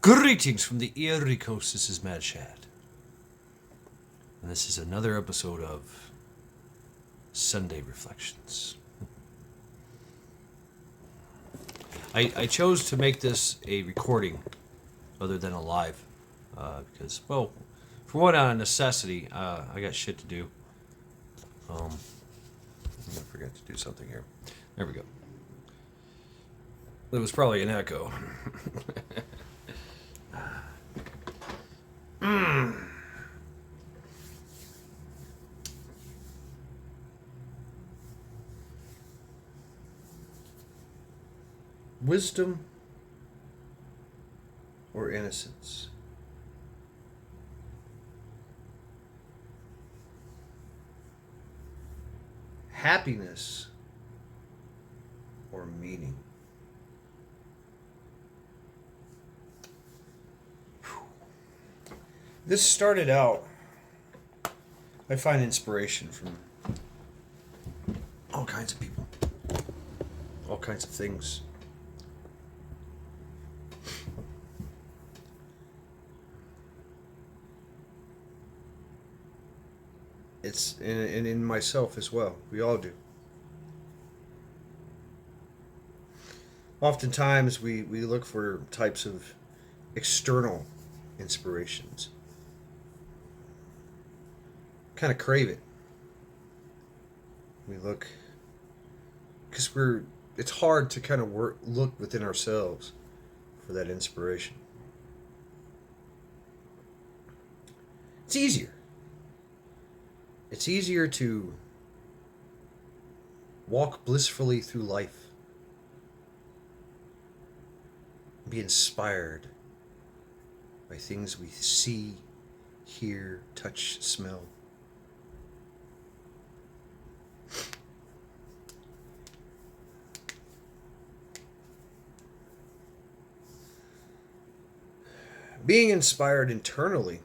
Greetings from the Erie Coast. This is Mad Shad. And this is another episode of Sunday Reflections. I chose to make this a recording other than a live. Because, well, for one, out of necessity, I got shit to do. I'm going to forget to do something here. There we go. It was probably an echo. Wisdom or innocence? Happiness or meaning? This started out, I find inspiration from all kinds of people, all kinds of things. It's in myself as well. We all do. Oftentimes we look for types of external inspirations. Kind of crave it. We look, because it's hard to kind of look within ourselves for that inspiration. It's easier. It's easier to walk blissfully through life, be inspired by things we see, hear, touch, smell. Being inspired internally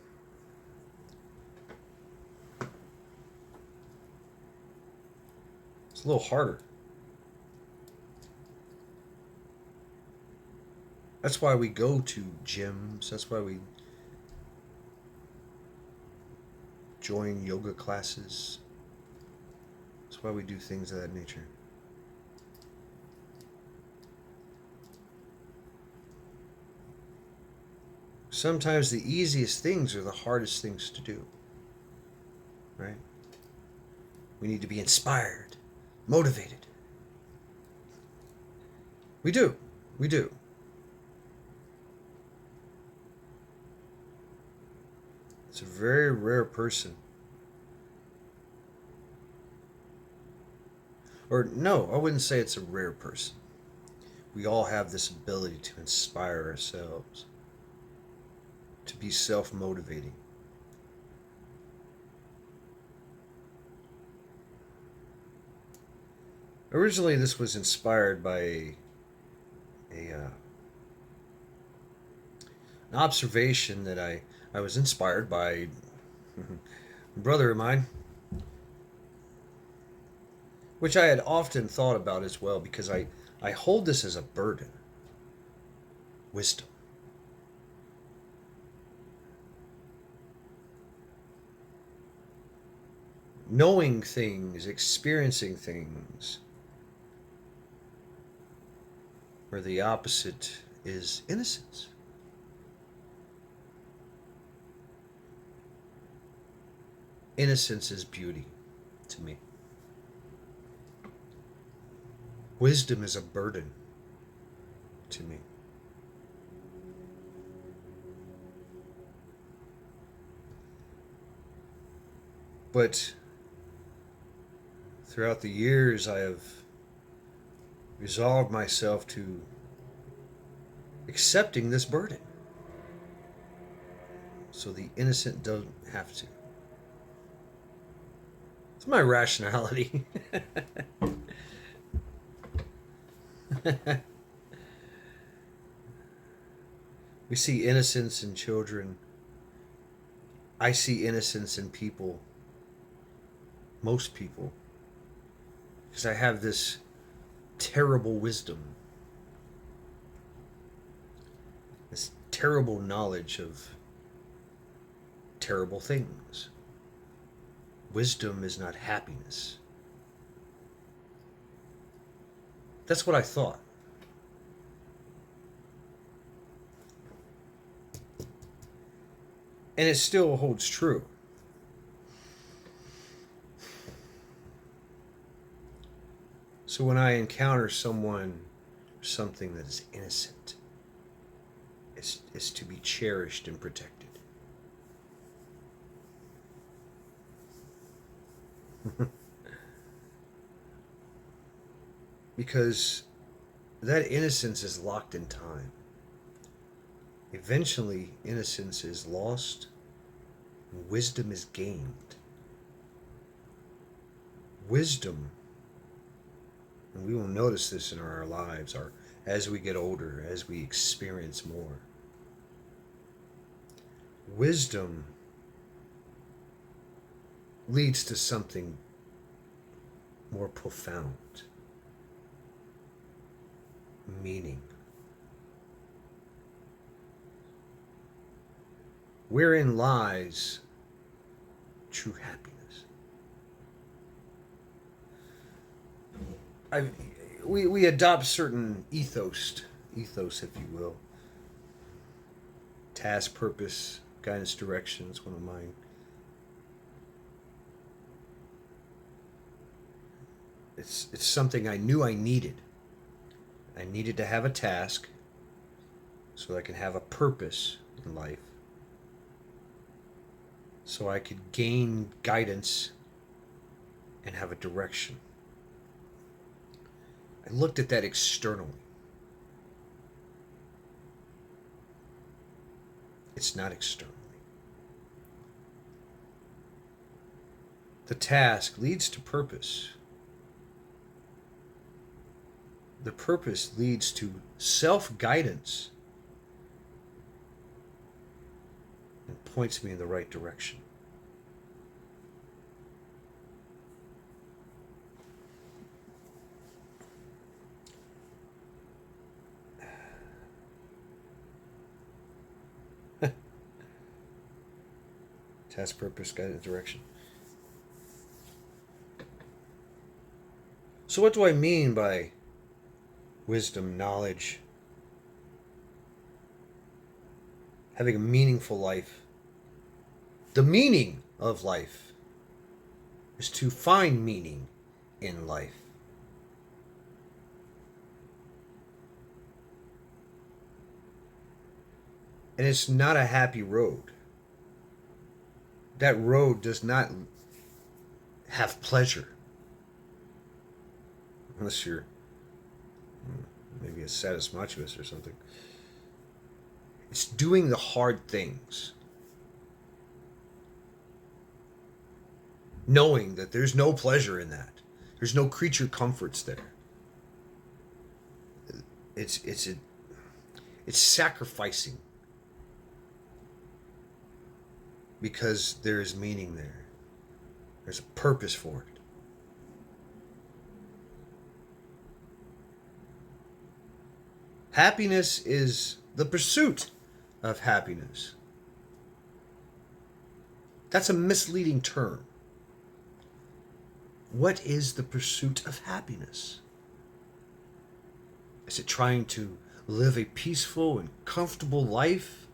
is a little harder. That's why we go to gyms. That's why we join yoga classes. That's why we do things of that nature. Sometimes the easiest things are the hardest things to do. Right? We need to be inspired, motivated. We do. We do. It's a very rare person. Or no, I wouldn't say it's a rare person. We all have this ability to inspire ourselves, to be self-motivating. Originally, this was inspired by an observation that I was inspired by a brother of mine, which I had often thought about as well, because I hold this as a burden. Wisdom. Knowing things, experiencing things, where the opposite is innocence. Innocence is beauty to me. Wisdom is a burden to me. But throughout the years, I have resolved myself to accepting this burden, so the innocent don't have to. It's my rationality. We see innocence in children. I see innocence in people, most people, because I have this terrible wisdom, this terrible knowledge of terrible things. Wisdom is not happiness. That's what I thought. And it still holds true. So when I encounter someone, something that is innocent, it's to be cherished and protected. Because that innocence is locked in time. Eventually, innocence is lost and wisdom is gained. Wisdom, and we will notice this in our lives, as we get older, as we experience more. Wisdom leads to something more profound. Meaning. Wherein lies true happiness. We adopt certain ethos, if you will. Task, purpose, guidance, direction is one of mine. It's something I knew I needed. I needed to have a task so I can have a purpose in life, so I could gain guidance and have a direction. I looked at that externally. It's not externally. The task leads to purpose. The purpose leads to self-guidance and points me in the right direction. Task, purpose, guidance, direction. So what do I mean by wisdom, knowledge, having a meaningful life? The meaning of life is to find meaning in life. And it's not a happy road. That road does not have pleasure. Unless you're maybe a sadomasochist or something. It's doing the hard things. Knowing that there's no pleasure in that. There's no creature comforts there. It's sacrificing. Because there is meaning there. There's a purpose for it. Happiness is the pursuit of happiness. That's a misleading term. What is the pursuit of happiness? Is it trying to live a peaceful and comfortable life?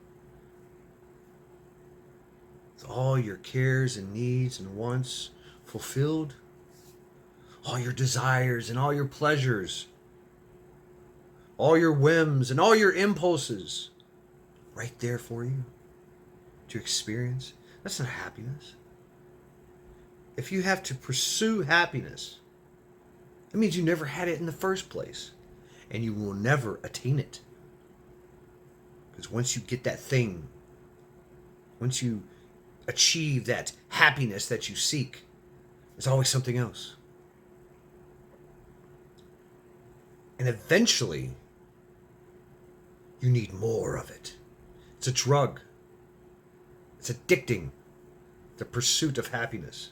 With all your cares and needs and wants fulfilled? All your desires and all your pleasures? All your whims and all your impulses right there for you to experience? That's not happiness. If you have to pursue happiness, that means you never had it in the first place. And you will never attain it. Because once you get that thing, once you achieve that happiness that you seek, there's always something else. And eventually, you need more of it. It's a drug. It's addicting. The pursuit of happiness.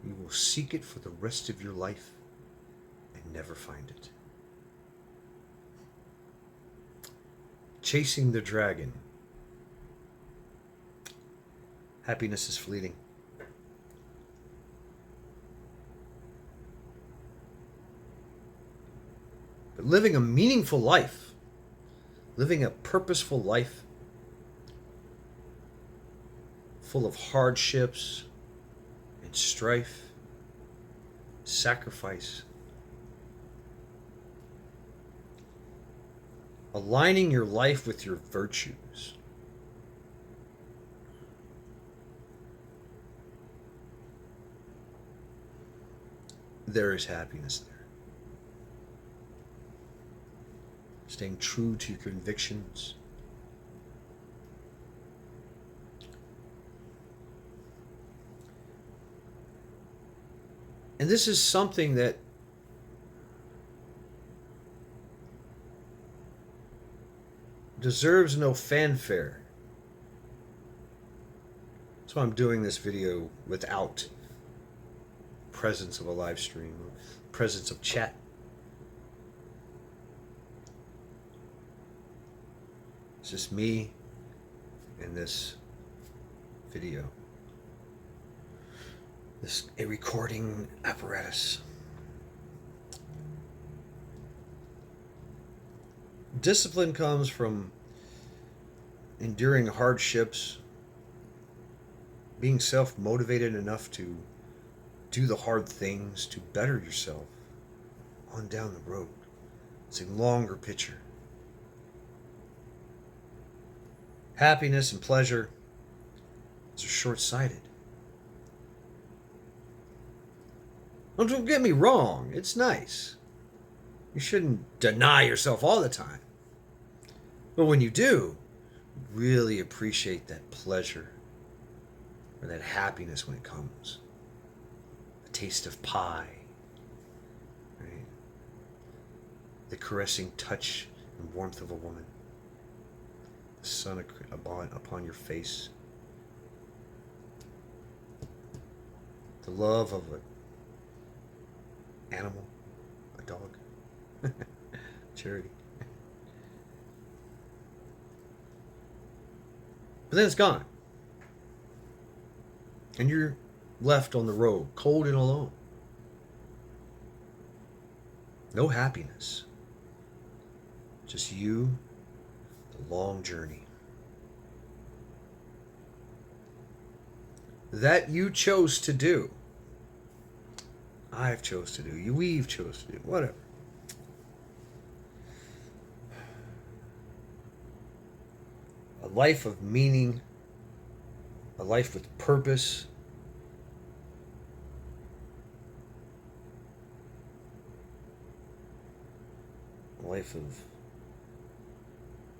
You will seek it for the rest of your life and never find it. Chasing the dragon. Happiness is fleeting. But living a meaningful life, living a purposeful life, full of hardships and strife, sacrifice, aligning your life with your virtues. There is happiness there. Staying true to your convictions. And this is something that deserves no fanfare. That's why I'm doing this video without presence of a live stream, presence of chat. It's just me and this video. A recording apparatus. Discipline comes from enduring hardships, being self-motivated enough to do the hard things to better yourself on down the road. It's a longer picture. Happiness and pleasure are short-sighted. Well, don't get me wrong, it's nice. You shouldn't deny yourself all the time. But when you do, really appreciate that pleasure or that happiness when it comes. The taste of pie, right? The caressing touch and warmth of a woman. The sun upon your face. The love of an animal, a dog. Charity. But then it's gone. And you're left on the road, cold and alone. No happiness. Just you, the long journey. That you chose to do. I've chose to do. We've chose to do. Whatever. A life of meaning, a life with purpose, a life of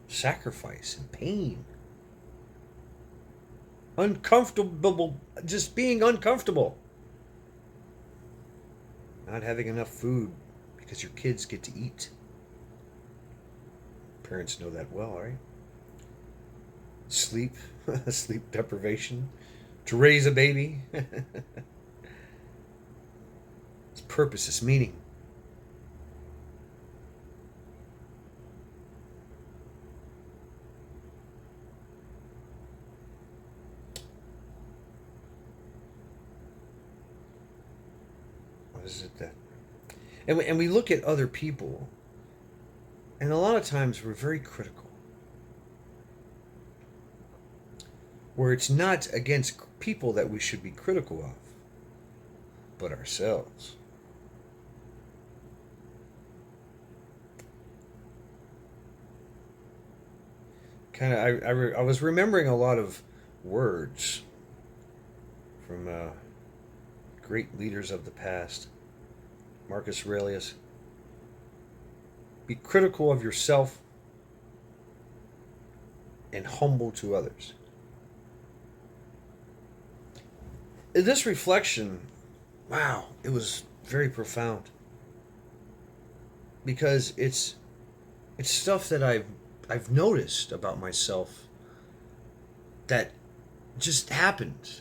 sacrifice and pain, uncomfortable, just being uncomfortable, not having enough food because your kids get to eat. Parents know that well, right? Sleep, sleep deprivation, to raise a baby. It's purpose, it's meaning. What is it that? And we look at other people, and a lot of times we're very critical. Where it's not against people that we should be critical of, but ourselves. I was remembering a lot of words from great leaders of the past. Marcus Aurelius. Be critical of yourself and humble to others. This reflection, wow, it was very profound. Because it's stuff that I've noticed about myself that just happened.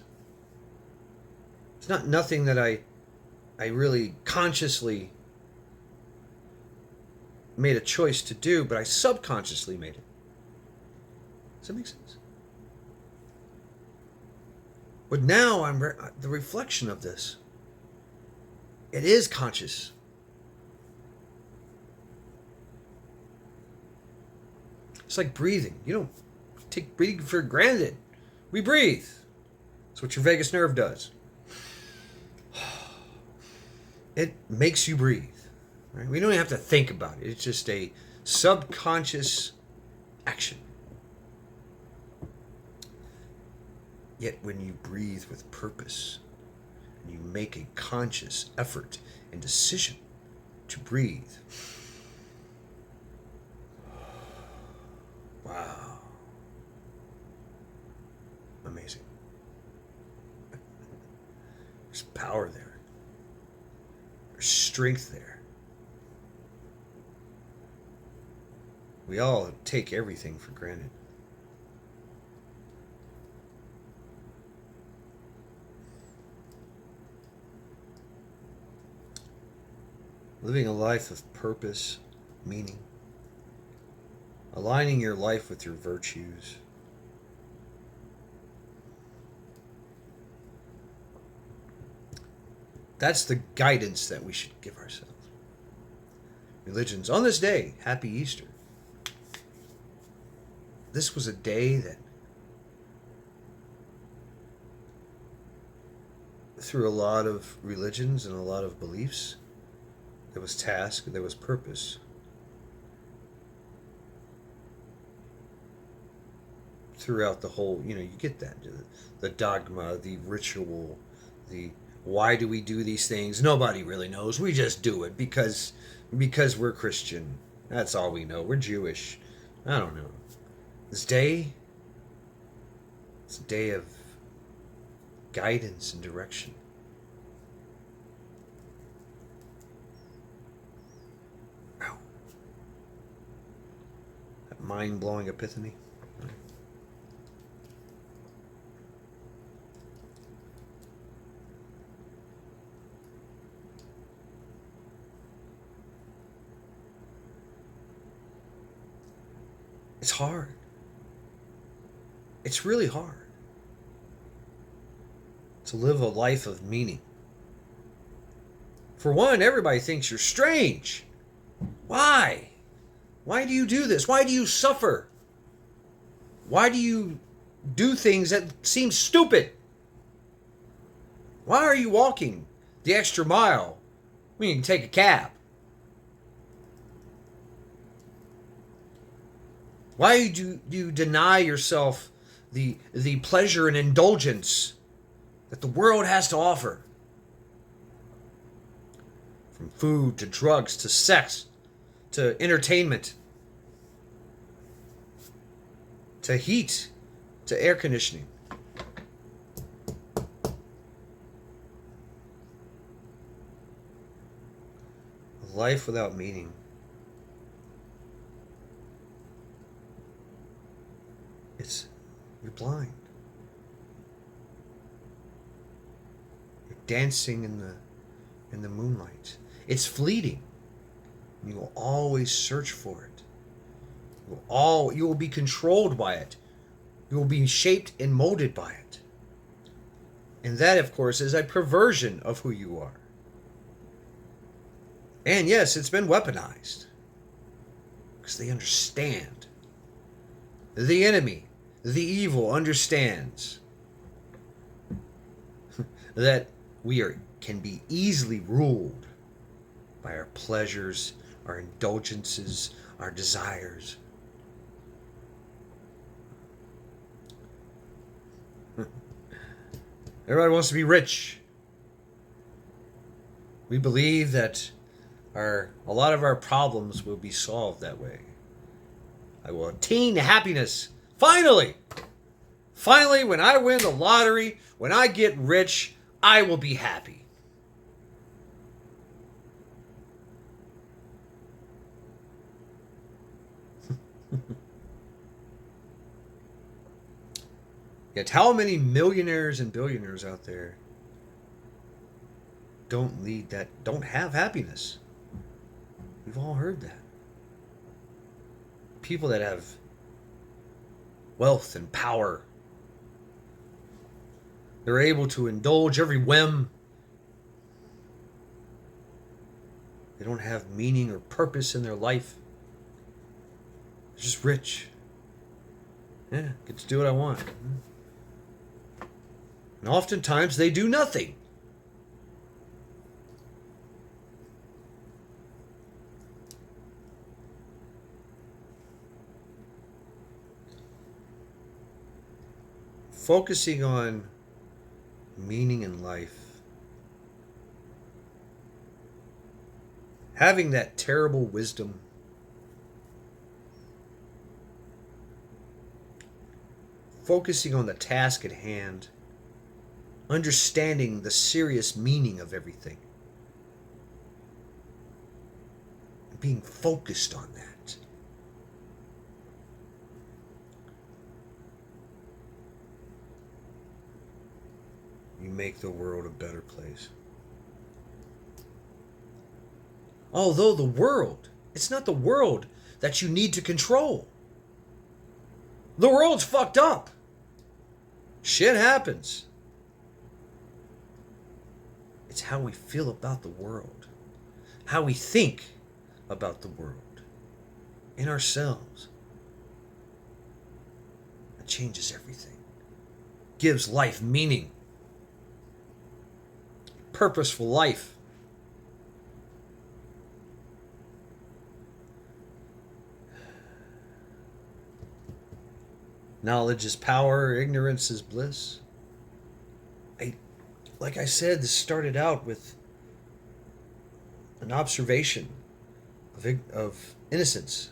It's not nothing that I really consciously made a choice to do, but I subconsciously made it. Does that make sense? But now I'm the reflection of this. It is conscious. It's like breathing. You don't take breathing for granted. We breathe. That's what your vagus nerve does. It makes you breathe. Right? We don't even have to think about it. It's just a subconscious action. Yet when you breathe with purpose, and you make a conscious effort and decision to breathe, wow, amazing. There's power there. There's strength there. We all take everything for granted. Living a life of purpose, meaning, aligning your life with your virtues. That's the guidance that we should give ourselves. Religions, on this day, happy Easter. This was a day that, through a lot of religions and a lot of beliefs, there was task, there was purpose. Throughout the whole, you get that. The dogma, the ritual, the why do we do these things? Nobody really knows. We just do it because we're Christian. That's all we know. We're Jewish. I don't know. This day, it's a day of guidance and direction. Wow. That mind-blowing epiphany. It's hard. It's really hard to live a life of meaning. For one, everybody thinks you're strange. Why? Why do you do this? Why do you suffer? Why do you do things that seem stupid? Why are you walking the extra mile when you can take a cab? Why do you deny yourself the pleasure and indulgence that the world has to offer? From food to drugs to sex to entertainment to heat to air conditioning. A life without meaning. You're blind. You're dancing in the moonlight. It's fleeting. You will always search for it. You will be controlled by it. You will be shaped and molded by it. And that, of course, is a perversion of who you are. And yes, it's been weaponized. Because they understand. The enemy, the evil, understands that can be easily ruled by our pleasures, our indulgences, our desires. Everybody wants to be rich. We believe that a lot of our problems will be solved that way. I will attain happiness. Finally, when I win the lottery, when I get rich, I will be happy. Yet how many millionaires and billionaires out there don't have happiness? We've all heard that. People that have wealth and power. They're able to indulge every whim. They don't have meaning or purpose in their life. They're just rich. Yeah, get to do what I want. And oftentimes they do nothing. Focusing on meaning in life, having that terrible wisdom, focusing on the task at hand, understanding the serious meaning of everything, and being focused on that. You make the world a better place. Although the world, it's not the world that you need to control. The world's fucked up. Shit happens. It's how we feel about the world, how we think about the world, in ourselves. It changes everything. Gives life meaning. Purposeful life. Knowledge is power, ignorance is bliss. Like I said, this started out with an observation of innocence.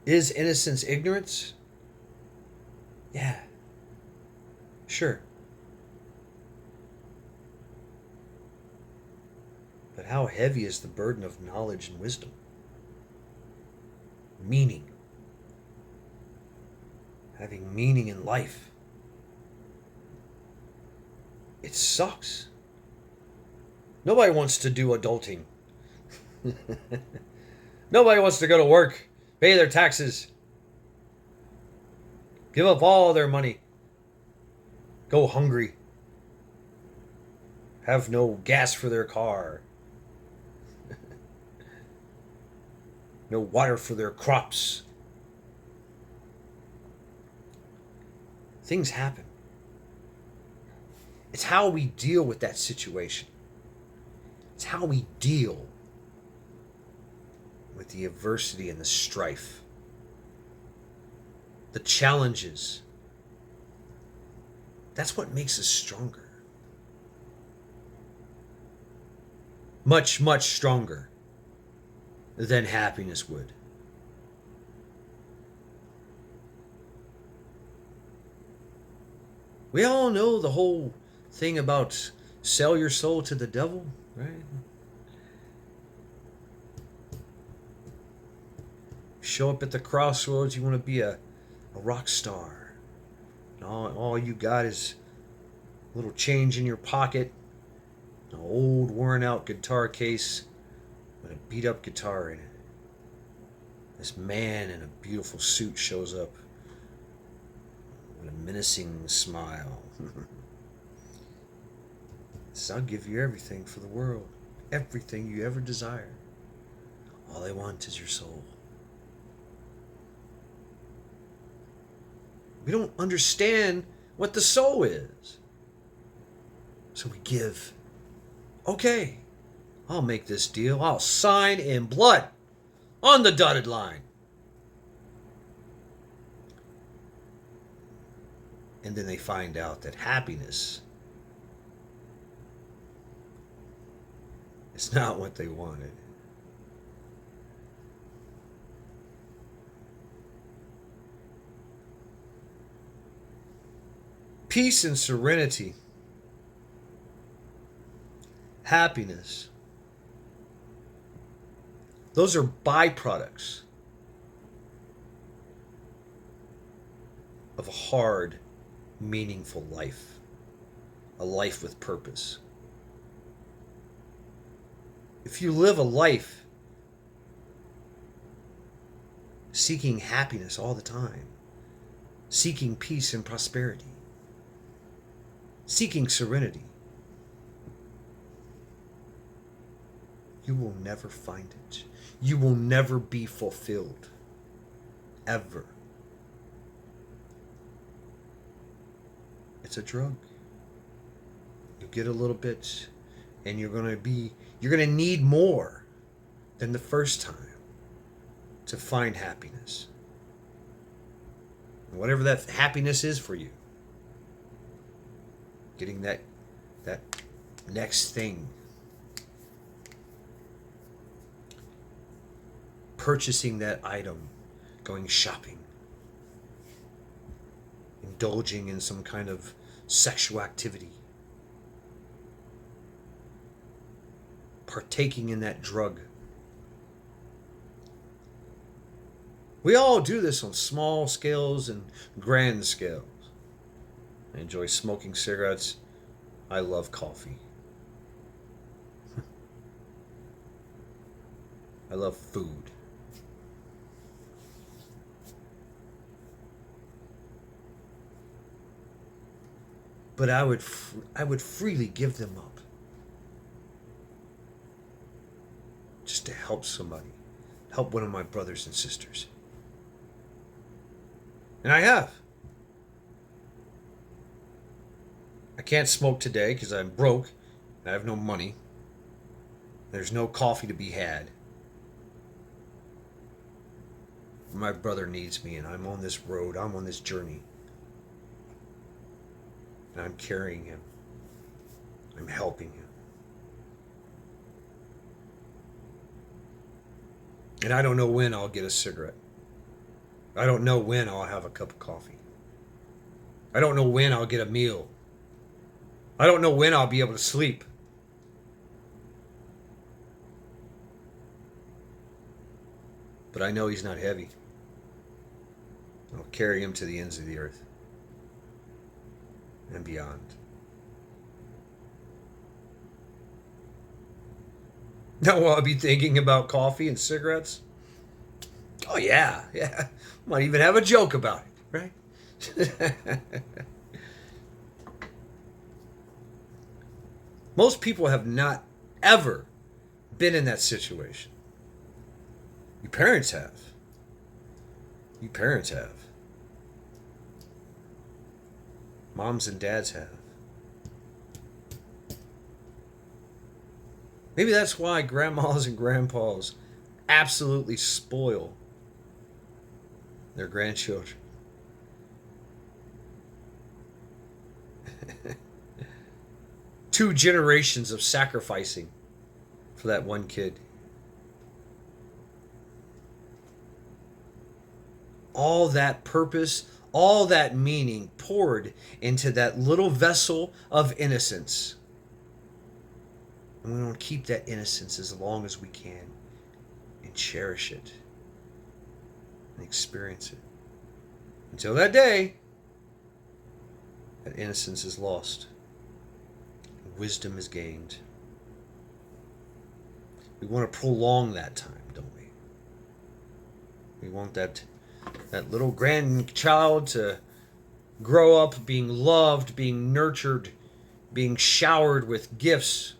Is innocence ignorance? Yeah. Sure. But how heavy is the burden of knowledge and wisdom? Meaning. Having meaning in life. It sucks. Nobody wants to do adulting. Nobody wants to go to work, pay their taxes, give up all their money, go hungry, have no gas for their car, no water for their crops. Things happen. It's how we deal with that situation. It's how we deal with the adversity and the strife, the challenges. That's what makes us stronger. Much, much stronger than happiness would. We all know the whole thing about sell your soul to the devil, right? Show up at the crossroads, you want to be a rock star. And all you got is a little change in your pocket, an old worn out guitar case with a beat up guitar in it. This man in a beautiful suit shows up with a menacing smile. Says, I'll give you everything for the world. Everything you ever desire. All I want is your soul. We don't understand what the soul is. So we give. Okay, I'll make this deal. I'll sign in blood on the dotted line. And then they find out that happiness is not what they wanted. Peace and serenity, happiness, those are byproducts of a hard, meaningful life, a life with purpose. If you live a life seeking happiness all the time, seeking peace and prosperity, seeking serenity, you will never find it. You will never be fulfilled. Ever. It's a drug. You get a little bit and you're going to need more than the first time to find happiness. And whatever that happiness is for you. Getting that next thing. Purchasing that item, going shopping, indulging in some kind of sexual activity, partaking in that drug. We all do this on small scales and grand scales. I enjoy smoking cigarettes. I love coffee. I love food. But I would freely give them up just to help somebody, help one of my brothers and sisters. And I have. I can't smoke today because I'm broke. I have no money. There's no coffee to be had. My brother needs me, and I'm on this road. I'm on this journey. And I'm carrying him. I'm helping him. And I don't know when I'll get a cigarette. I don't know when I'll have a cup of coffee. I don't know when I'll get a meal. I don't know when I'll be able to sleep. But I know he's not heavy. I'll carry him to the ends of the earth and beyond. Now will I be thinking about coffee and cigarettes? Oh yeah. Might even have a joke about it, right? Most people have not ever been in that situation. Your parents have. You parents have. Moms and dads have. Maybe that's why grandmas and grandpas absolutely spoil their grandchildren. Two generations of sacrificing for that one kid. All that purpose, all that meaning poured into that little vessel of innocence. And we want to keep that innocence as long as we can and cherish it and experience it. Until that day, that innocence is lost. Wisdom is gained. We want to prolong that time, don't we? We want that little grandchild to grow up being loved, being nurtured, being showered with gifts.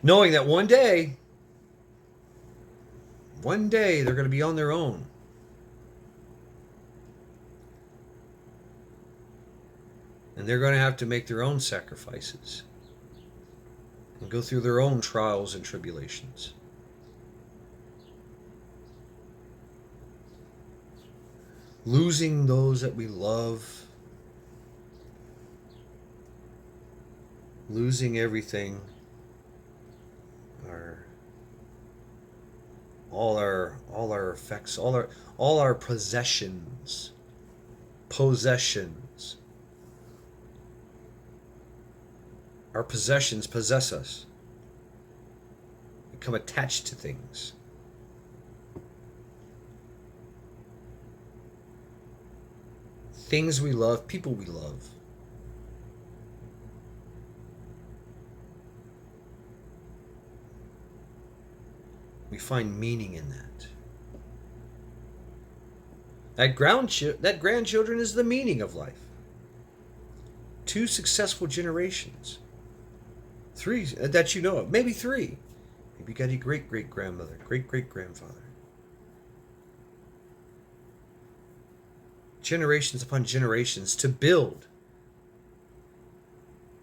Knowing that one day they're going to be on their own. And they're going to have to make their own sacrifices and go through their own trials and tribulations. Losing those that we love, losing everything, all our effects, all our possessions. Our possessions possess us. Become attached to things. Things we love, people we love. We find meaning in that. That grandchildren is the meaning of life. 2 successful generations. 3 that you know of. Maybe 3. Maybe you got a great great grandmother, great great grandfather. Generations upon generations to build,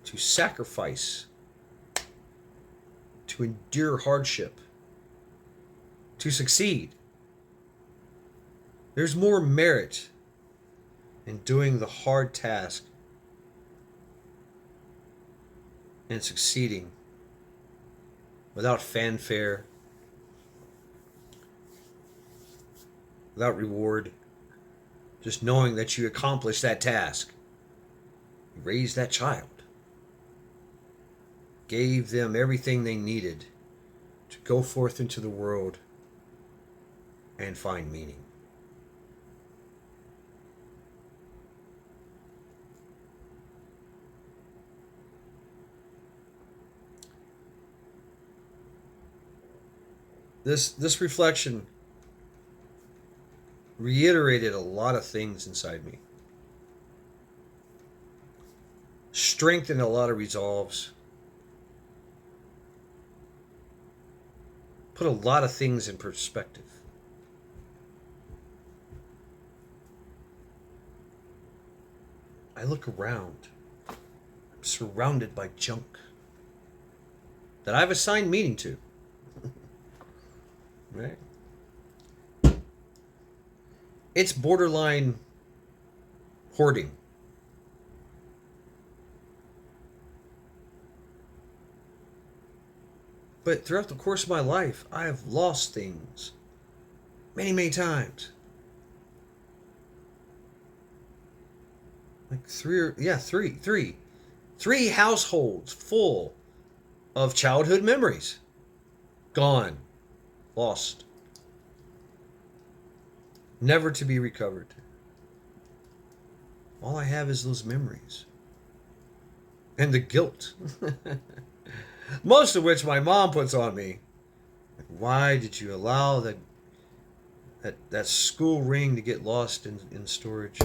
to sacrifice, to endure hardship, to succeed. There's more merit in doing the hard task and succeeding without fanfare, without reward, just knowing that you accomplished that task. You raised that child, gave them everything they needed to go forth into the world and find meaning. This reflection reiterated a lot of things inside me. Strengthened a lot of resolves. Put a lot of things in perspective. I look around. I'm surrounded by junk that I've assigned meaning to. Right? It's borderline hoarding. But throughout the course of my life, I have lost things many, many times. Like three households full of childhood memories. Gone. Lost. Never to be recovered. All I have is those memories. And the guilt. Most of which my mom puts on me. Like, why did you allow that school ring to get lost in storage?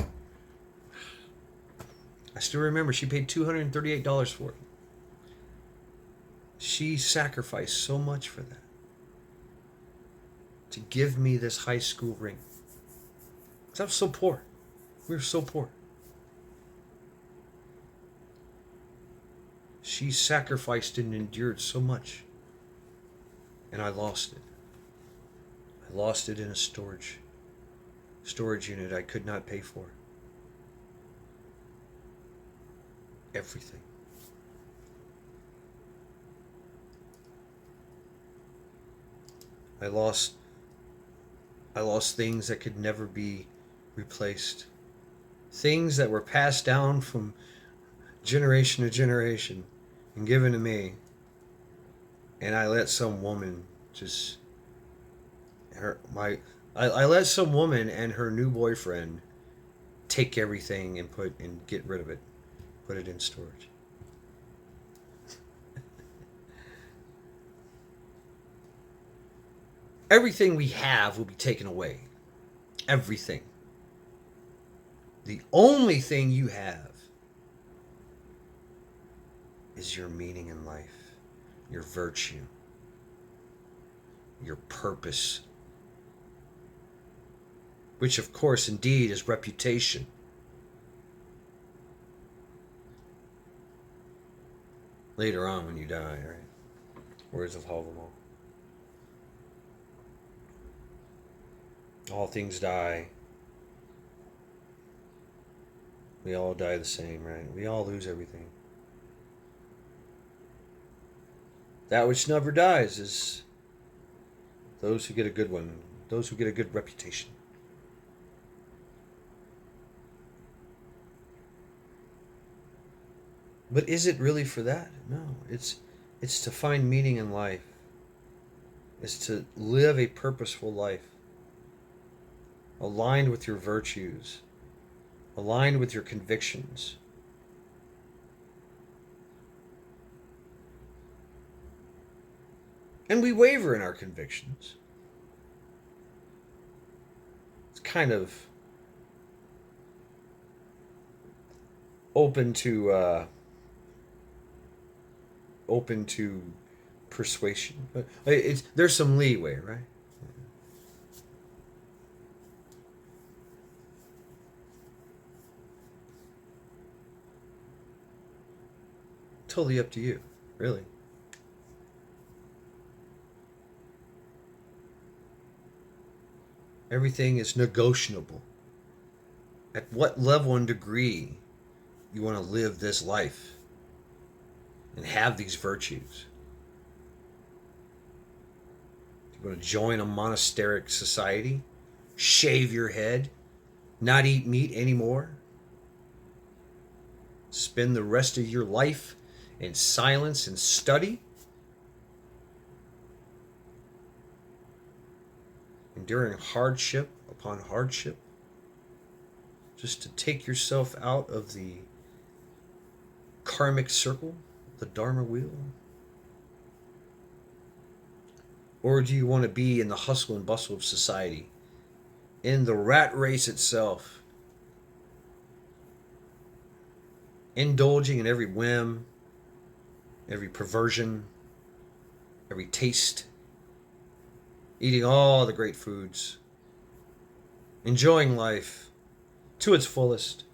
I still remember she paid $238 for it. She sacrificed so much for that. To give me this high school ring. Because I was so poor. We were so poor. She sacrificed and endured so much. And I lost it. I lost it in a storage unit I could not pay for. Everything. I lost things that could never be replaced. Things that were passed down from generation to generation and given to me. And I let some woman I let some woman and her new boyfriend take everything and get rid of it. Put it in storage. Everything we have will be taken away. Everything. The only thing you have is your meaning in life, your virtue, your purpose, which of course indeed is reputation. Later on when you die, right? Words of Havamal. All things die. We all die the same, right? We all lose everything. That which never dies is those who get a good one, those who get a good reputation. But is it really for that? No, it's to find meaning in life. It's to live a purposeful life. Aligned with your virtues, aligned with your convictions. And we waver in our convictions. It's kind of open to open to persuasion. But there's some leeway, right? Totally up to you, really. Everything is negotiable. At what level and degree you want to live this life and have these virtues? You want to join a monasteric society? Shave your head? Not eat meat anymore? Spend the rest of your life in silence and study? Enduring hardship upon hardship? Just to take yourself out of the karmic circle, the Dharma wheel? Or do you want to be in the hustle and bustle of society, in the rat race itself, indulging in every whim, every perversion, every taste, eating all the great foods, enjoying life to its fullest,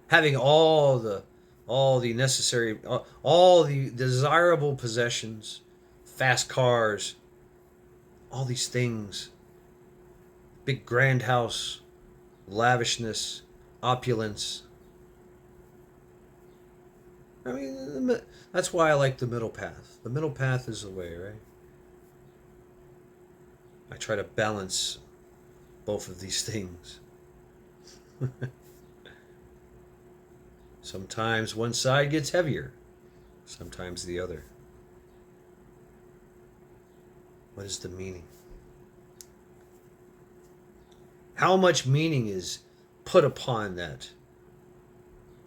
having all the necessary, all the desirable possessions, fast cars, all these things, big grand house, lavishness, opulence. I mean, that's why I like the middle path. The middle path is the way, right? I try to balance both of these things. Sometimes one side gets heavier, sometimes the other. What is the meaning? How much meaning is put upon that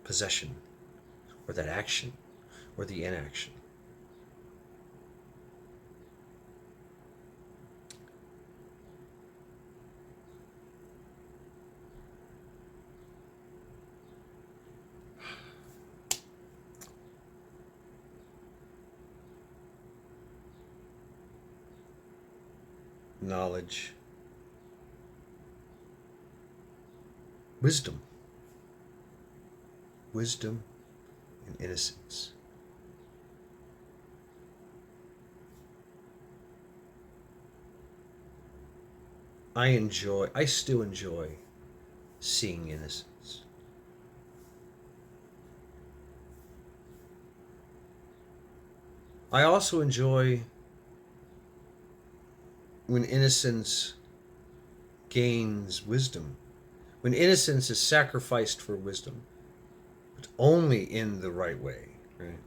possession, or that action, or the inaction? Knowledge, wisdom, wisdom and innocence. I still enjoy seeing innocence. I also enjoy when innocence gains wisdom, when innocence is sacrificed for wisdom, but only in the right way, right?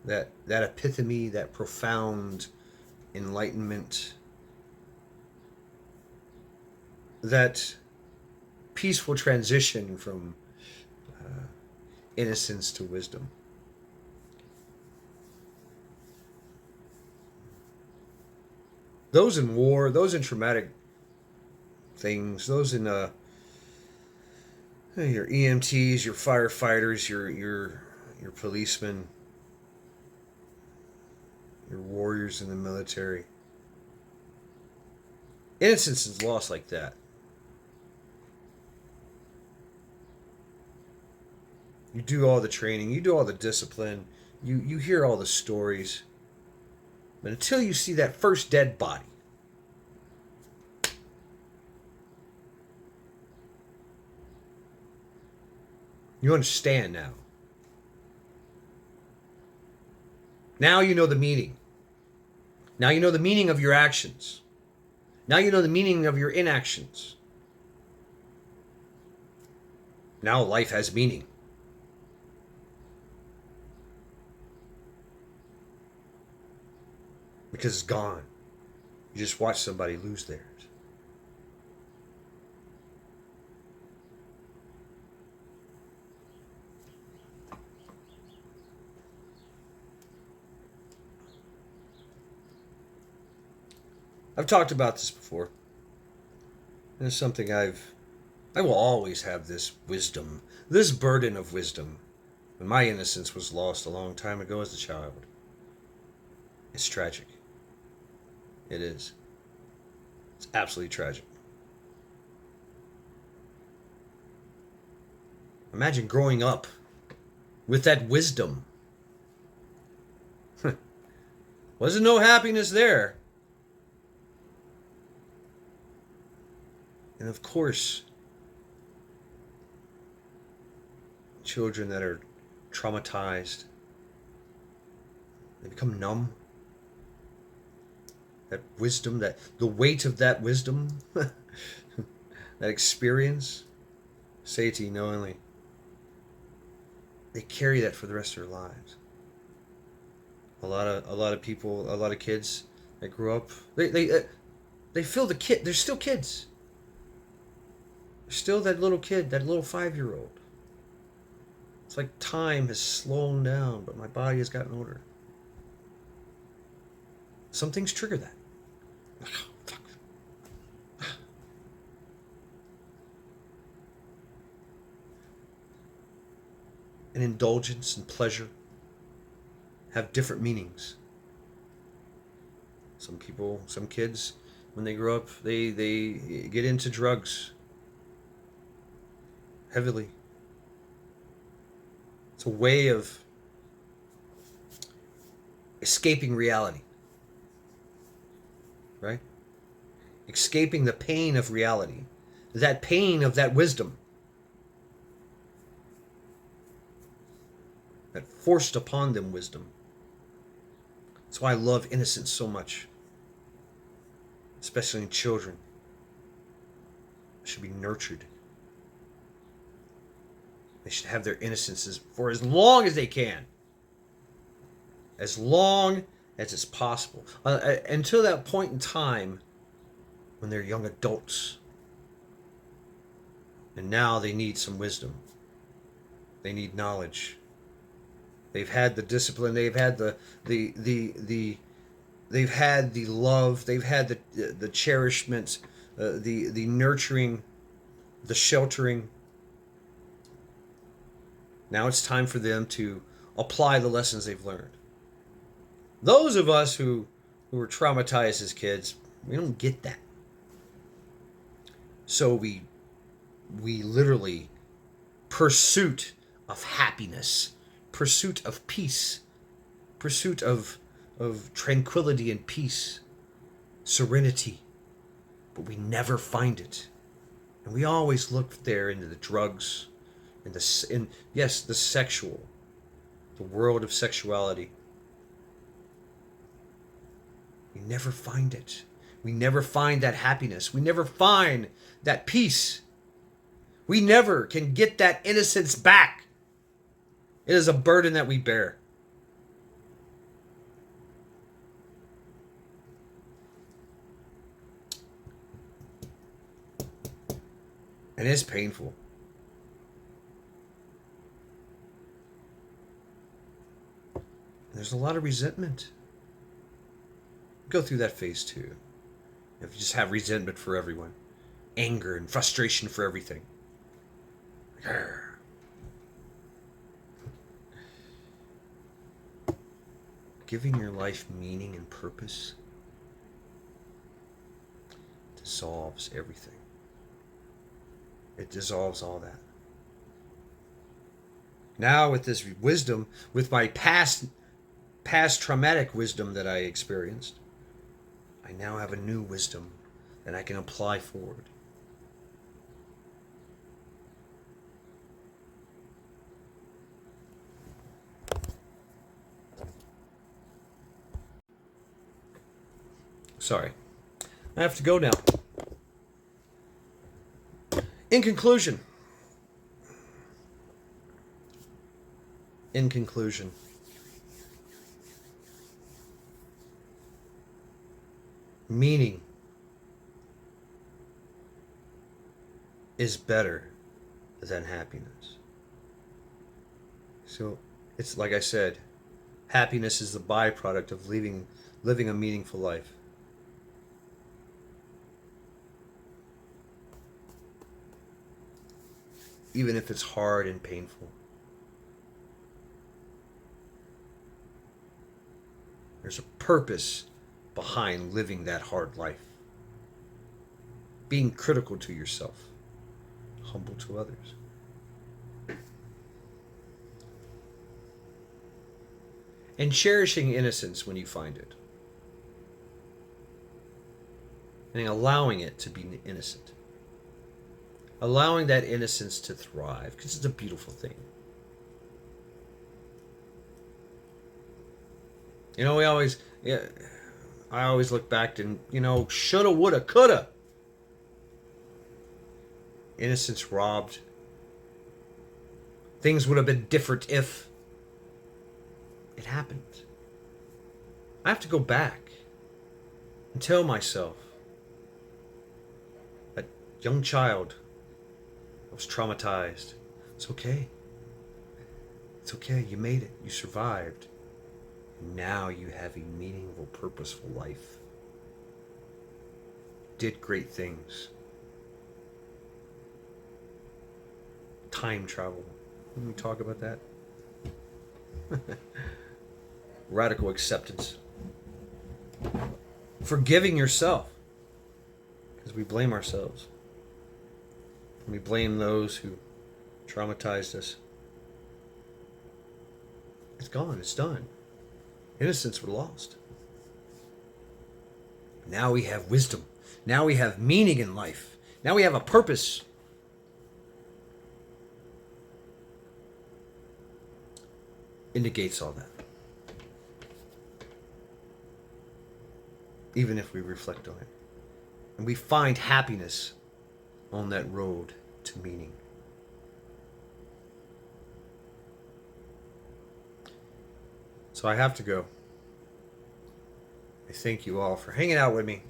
That epiphany, that profound enlightenment, that peaceful transition from innocence to wisdom. Those in war, those in traumatic things, those in your EMTs, your firefighters, your policemen, your warriors in the military. Innocence is lost like that. You do all the training, you do all the discipline, you hear all the stories. But until you see that first dead body, you understand now. Now you know the meaning. Now you know the meaning of your actions. Now you know the meaning of your inactions. Now life has meaning. Because it's gone. You just watch somebody lose theirs. I've talked about this before. And it's something I will always have this wisdom, this burden of wisdom. When my innocence was lost a long time ago as a child. It's tragic. It is. It's absolutely tragic. Imagine growing up with that wisdom. Wasn't no happiness there. And of course, children that are traumatized, they become numb. That wisdom, that the weight of that wisdom, that experience, say it to you knowingly, they carry that for the rest of their lives. A lot of people, a lot of kids that grew up, they feel the kid. They're still kids. They're still that little kid, that little 5-year-old. It's like time has slowed down, but my body has gotten older. Some things trigger that. And indulgence and pleasure have different meanings. Some people, some kids, when they grow up, they get into drugs heavily. It's a way of escaping reality, right? Escaping the pain of reality, that pain of that wisdom that forced upon them wisdom. That's why I love innocence so much, especially in children. They should be nurtured. They should have their innocences for as long as they can. As long as it's possible. Until that point in time when they're young adults. And now they need some wisdom. They need knowledge. They've had the discipline. They've had they've had the love. They've had the cherishment, the nurturing, the sheltering. Now it's time for them to apply the lessons they've learned. Those of us who were traumatized as kids, we don't get that. So we literally pursuit of happiness, pursuit of peace, pursuit of tranquility and peace, serenity, but we never find it. And we always look there into the drugs, the sexual, the world of sexuality. We never find it. We never find that happiness. We never find that peace. We never can get that innocence back. It is a burden that we bear. And it's painful. There's a lot of resentment. Go through that phase too. If you just have resentment for everyone, anger and frustration for everything. Giving your life meaning and purpose dissolves everything. It dissolves all that. Now with this wisdom, with my past traumatic wisdom that I experienced, I now have a new wisdom that I can apply forward. Sorry. I have to go now. In conclusion, meaning is better than happiness. So it's like I said, happiness is the byproduct of living a meaningful life. even if it's hard and painful. There's a purpose behind living that hard life. Being critical to yourself, humble to others. And cherishing innocence when you find it. And allowing it to be innocent. Allowing that innocence to thrive, because it's a beautiful thing. You know, I always look back and, shoulda, woulda, coulda. Innocence robbed. Things would have been different if it happened. I have to go back and tell myself, that young child, I was traumatized. It's okay. It's okay. You made it. You survived. Now you have a meaningful, purposeful life. Did great things. Time travel. Can we talk about that? Radical acceptance. Forgiving yourself. Because we blame ourselves. We blame those who traumatized us. It's gone. It's done. Innocence were lost. Now we have wisdom. Now we have meaning in life. Now we have a purpose. It negates all that. Even if we reflect on it. And we find happiness on that road to meaning. So I have to go. I thank you all for hanging out with me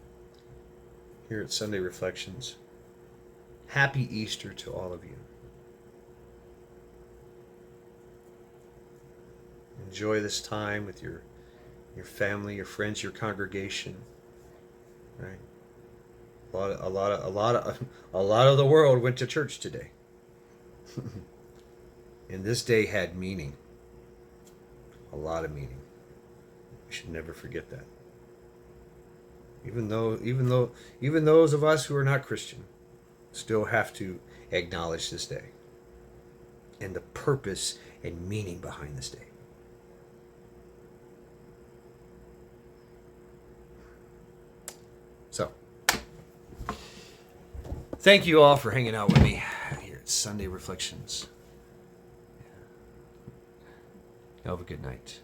here at Sunday Reflections. Happy Easter to all of you. Enjoy this time with your family, your friends, your congregation. Right? A lot of the world went to church today. And this day had meaning. A lot of meaning. We should never forget that. Even those of us who are not Christian still have to acknowledge this day and the purpose and meaning behind this day. So, thank you all for hanging out with me here at Sunday Reflections. Have a good night.